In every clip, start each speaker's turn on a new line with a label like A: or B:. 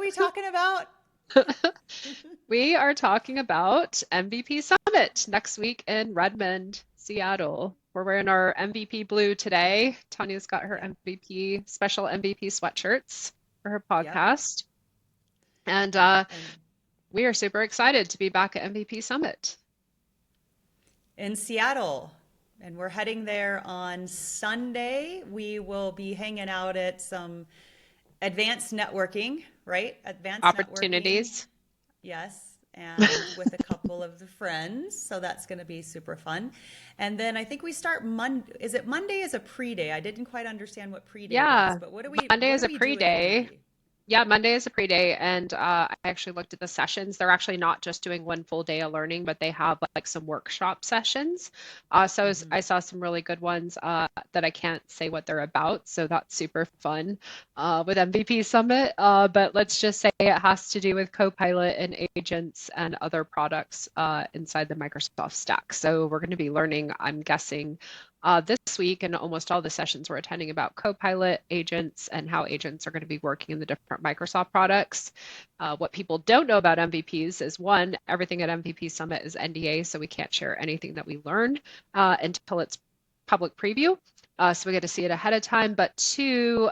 A: we talking about?
B: We are talking about MVP Summit next week in Redmond, Seattle. We're wearing our MVP blue today. Tanya's got her
A: Yep.
B: MVP, special MVP sweatshirts for her
A: Yep.
B: podcast. And
A: And
B: we are super excited to be back at MVP Summit.
A: in Seattle. And we're heading there on Sunday. We will be hanging out at some advanced networking, right? Advanced networking.
B: Opportunities.
A: Yes. And with a couple of the friends. So that's going to be super fun. And then I think we start Monday. Is it Monday as a pre-day? I didn't quite understand what pre-day was,
B: Yeah,
A: but
B: Monday
A: what
B: is
A: do
B: a
A: we do at
B: pre-day.
A: MVP?
B: Yeah, Monday is a pre-day, and I actually looked at the sessions. They're actually not just doing one full day of learning, but they have like some workshop sessions.
A: Hmm.
B: I saw some really good ones that I can't say what they're about, so that's super fun with MVP Summit. But let's just say it has to do with Copilot and agents and other products inside the Microsoft stack. So we're going to be learning, I'm guessing, this week and almost all the sessions we're attending about Copilot agents and how agents are going to be working in the different Microsoft products. What people don't know about MVPs is one, everything at MVP Summit is NDA, so we can't share anything that we learned until it's public preview. So we get to see it ahead of time. But two,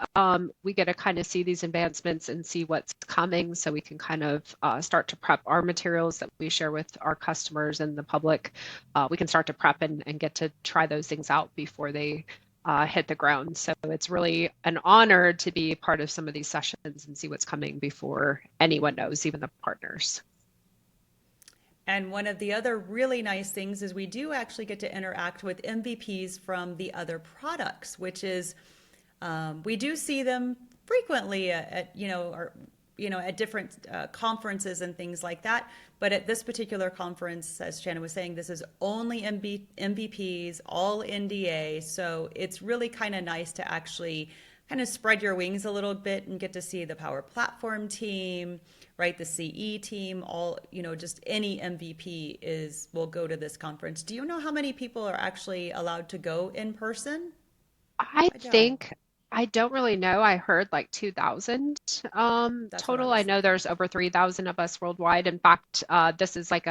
B: we get to kind of see these advancements and see what's coming so we can kind of start to prep our materials that we share with our customers and the public. We can start to prep and get to try those things out before they hit the ground. So it's really an honor to be part of some of these sessions and see what's coming before anyone knows, even the partners.
A: And one of the other really nice things is we do actually get to interact with MVPs from the other products, which is we do see them frequently at different conferences and things like that. But at this particular conference, as Shannon was saying, this is only MVPs, all NDA. So it's really kind of nice to actually kind of spread your wings a little bit and get to see the Power Platform team, right? The CE team, all, just any MVP will go to this conference. Do you know how many people are actually allowed to go in person?
B: I
A: I don't.
B: think I don't really know. I heard like 2,000
A: That's what I
B: total. I
A: was
B: know
A: thinking.
B: there's over 3,000 of us worldwide. In fact, this is like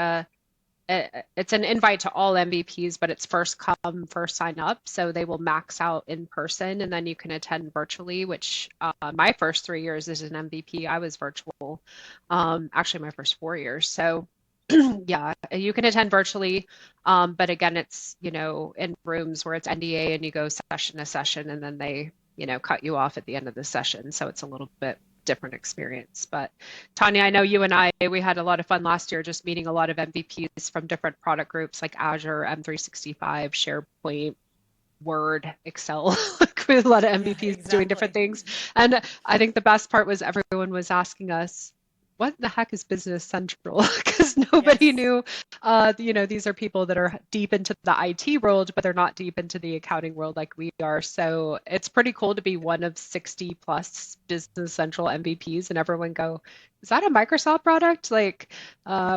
B: it's an invite to all MVPs, but it's first come, first sign up. So they will max out in person and then you can attend virtually, which my first 3 years as an MVP, I was virtual. Actually, my first 4 years. So yeah, you can attend virtually. But again, it's, in rooms where it's NDA and you go session to session and then they, cut you off at the end of the session. So it's a little bit different experience. But Tanya, I know you and we had a lot of fun last year just meeting a lot of MVPs from different product groups like Azure, M365, SharePoint, Word, Excel, with a lot of
A: Yeah,
B: MVPs doing different
A: exactly.
B: things. And I think the best part was everyone was asking us, what the heck is Business Central? Because nobody
A: Yes.
B: knew, these are people that are deep into the IT world, but they're not deep into the accounting world like we are. So it's pretty cool to be one of 60 plus Business Central MVPs and everyone go, is that a Microsoft product? Like,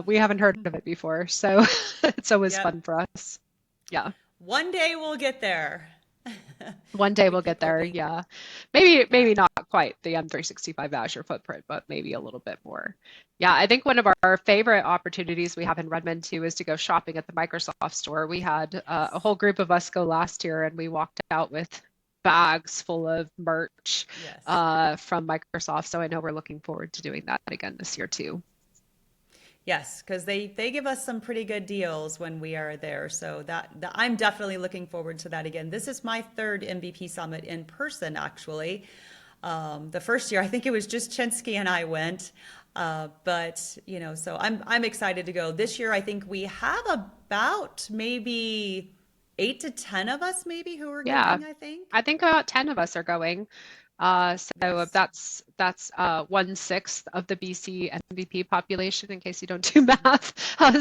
B: we haven't heard of it before. So it's always
A: Yep.
B: fun for us. Yeah.
A: One day we'll get there.
B: One day
A: We
B: we'll get
A: keep
B: there.
A: hoping.
B: Yeah. Maybe
A: Yeah.
B: not quite the M365 Azure footprint, but maybe a little bit more. Yeah, I think one of our favorite opportunities we have in Redmond too is to go shopping at the Microsoft store. We had a
A: Yes.
B: whole group of us go last year and we walked out with bags full of merch
A: Yes.
B: from Microsoft. So I know we're looking forward to doing that again this year too.
A: Yes, because they give us some pretty good deals when we are there. So that I'm definitely looking forward to that again. This is my third MVP summit in person, actually. The first year, I think it was just Chinsky and I went. But so I'm excited to go. This year, I think we have about maybe 8 to 10 of us, maybe who are
B: Yeah,
A: going, I think.
B: I think about 10 of us are going. So
A: Yes.
B: that's 1/6 of the BC MVP population, in case you don't do math.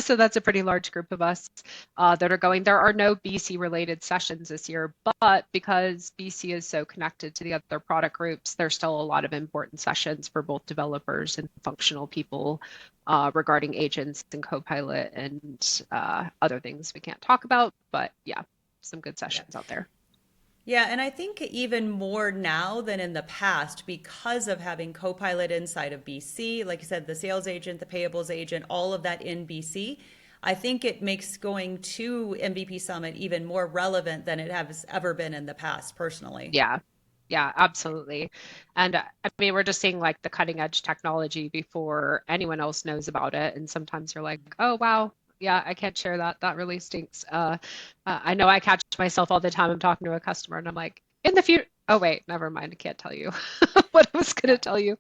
B: So that's a pretty large group of us that are going. There are no BC related sessions this year, but because BC is so connected to the other product groups, there's still a lot of important sessions for both developers and functional people regarding agents and Copilot and other things we can't talk about. But yeah, some good
A: Yeah.
B: sessions out there.
A: Yeah, and I think even more now than in the past because of having Copilot inside of BC, like you said, the sales agent, the payables agent, all of that in BC. I think it makes going to MVP Summit even more relevant than it has ever been in the past, personally.
B: Yeah. Yeah, absolutely. And I mean, we're just seeing like the cutting edge technology before anyone else knows about it. And sometimes you're like, oh, wow, yeah, I can't share that. That really stinks. I know I catch myself all the time. I'm talking to a customer and I'm like, in the future, oh, wait, never mind. I can't tell you what I was going to
A: Yeah.
B: tell you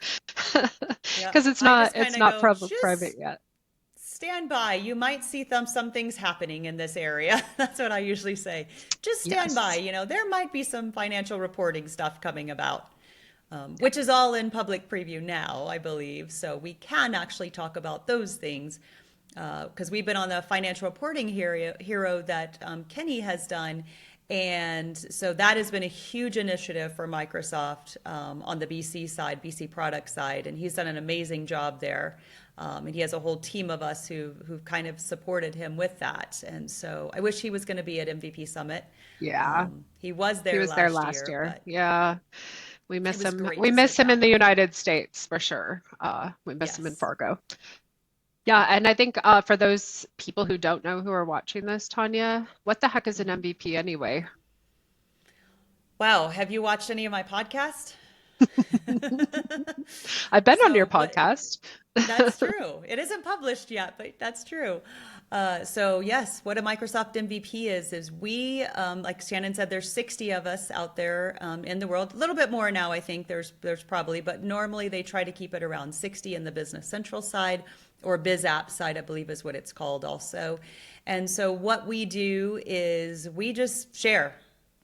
A: Yeah.
B: because
A: I just kind
B: it's
A: of
B: not
A: go,
B: private
A: just
B: yet.
A: stand by. You might see some things happening in this area. That's what I usually say. Just stand by.
B: Yes.
A: You know, there might be some financial reporting stuff coming about, which is all in public preview now, I believe. So we can actually talk about those things because we've been on the financial reporting hero that Kenny has done. And so that has been a huge initiative for Microsoft on the BC side, BC product side, and he's done an amazing job there. And he has a whole team of us who've kind of supported him with that. And so I wish he was going to be at MVP Summit.
B: Yeah.
A: He was
B: He
A: there
B: was there
A: last
B: last
A: year,
B: year.
A: but
B: Yeah. We
A: it
B: miss
A: was
B: him.
A: great
B: We
A: to
B: miss
A: sit
B: him in
A: down
B: the
A: with him.
B: United States for sure. We miss him in
A: Yes.
B: Fargo. Yeah, and I think for those people who don't know who are watching this, Tanya, what the heck is an MVP anyway?
A: Wow. Have you watched any of my podcast?
B: I've been on your
A: So what?
B: podcast.
A: That's true. It isn't published yet, but that's true. So yes, what a Microsoft MVP is we, like Shannon said, there's 60 of us out there in the world. A little bit more now, I think there's probably, but normally they try to keep it around 60 in the Business Central side or Biz App side, I believe is what it's called also. And so what we do is we just share.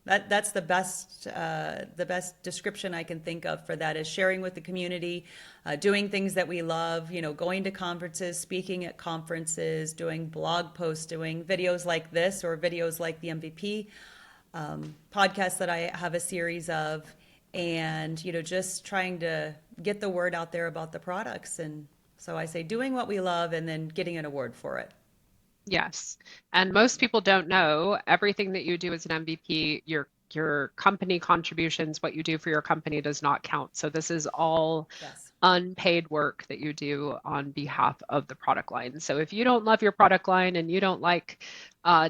A: That's the best description I can think of for that is sharing with the community, doing things that we love. You know, going to conferences, speaking at conferences, doing blog posts, doing videos like this or videos like the MVP podcast that I have a series of, and you know, just trying to get the word out there about the products. And so I say, doing what we love, and then getting an award for it.
B: Yes. And most people don't know everything that you do as an MVP, your company contributions, what you do for your company does not count. So this is all
A: Yes.
B: unpaid work that you do on behalf of the product line. So if you don't love your product line and you don't like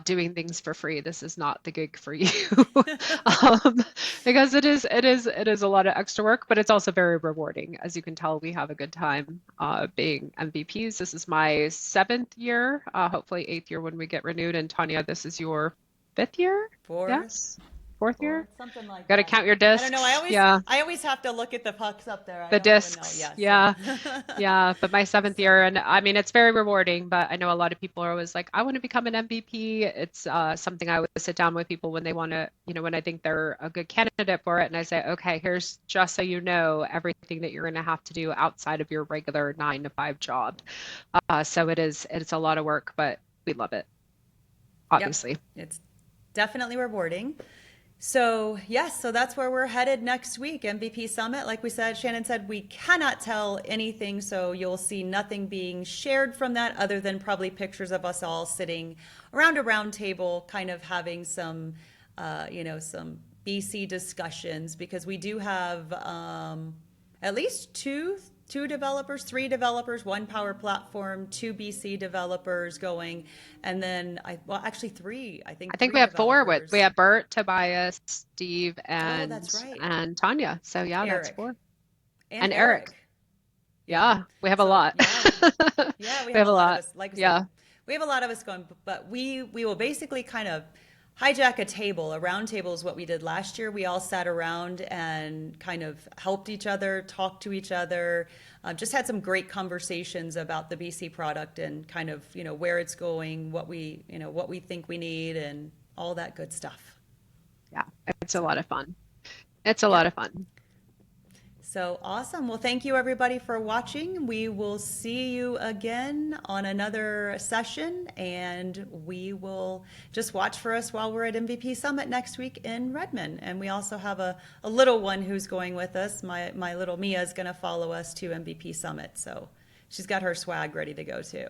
B: doing things for free, this is not the gig for you. um, because it is a lot of extra work, but it's also very rewarding. As you can tell, we have a good time being MVPs. This is my seventh year, hopefully eighth year when we get renewed. And Tanya, this is your fifth year?
A: Fourth,
B: Yes? Fourth year?
A: fourth, something like
B: Got to
A: that.
B: count your
A: I don't know. I
B: discs.
A: always,
B: Yeah.
A: I always have to look at the pucks up there. I
B: The
A: don't even know.
B: discs,
A: Yes.
B: yeah, yeah. But my seventh year,
A: So,
B: and I mean, it's very rewarding. But I know a lot of people are always like, I want to become an MVP. It's something I would sit down with people when they want to, you know, when I think they're a good candidate for it, and I say, okay, here's just so you know everything that you're going to have to do outside of your regular 9 to 5 job. So it's a lot of work, but we love it,
A: yep,
B: obviously.
A: it's definitely rewarding. So, yes, so that's where we're headed next week, MVP Summit. Like we said, Shannon said, we cannot tell anything, so you'll see nothing being shared from that other than probably pictures of us all sitting around a round table, kind of having some, some BC discussions because we do have at least two developers, three developers, one Power Platform, two BC developers going, and then actually three. I think
B: I think we
A: three
B: have four with we
A: developers.
B: have Bert, Tobias, Steve,
A: Oh, that's right.
B: and Tanya. So yeah, that's
A: Eric
B: four.
A: and
B: And Eric.
A: Eric. Yeah.
B: Yeah, we have a
A: So
B: lot.
A: yeah, yeah, we
B: We
A: have
B: have
A: a
B: a
A: lot of
B: lot.
A: us. Like I said,
B: Yeah.
A: we have a lot of us going, but we will basically kind of hijack a table. A round table is what we did last year. We all sat around and kind of helped each other, talked to each other, just had some great conversations about the BC product and kind of where it's going, what we think we need, and all that good stuff.
B: Yeah. It's a
A: So
B: lot of fun. It's a lot
A: yep.
B: of fun.
A: So awesome. Well, thank you everybody for watching. We will see you again on another session, and we will just watch for us while we're at MVP Summit next week in Redmond. And we also have a little one who's going with us. My little Mia is going to follow us to MVP Summit. So she's got her swag ready to go too.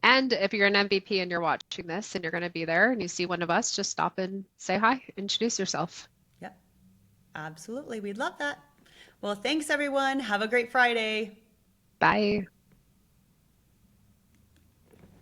B: And if you're an MVP and you're watching this and you're going to be there and you see one of us, just stop and say hi, introduce yourself.
A: Absolutely. We'd love that. Well, thanks everyone. Have a great Friday.
B: Bye.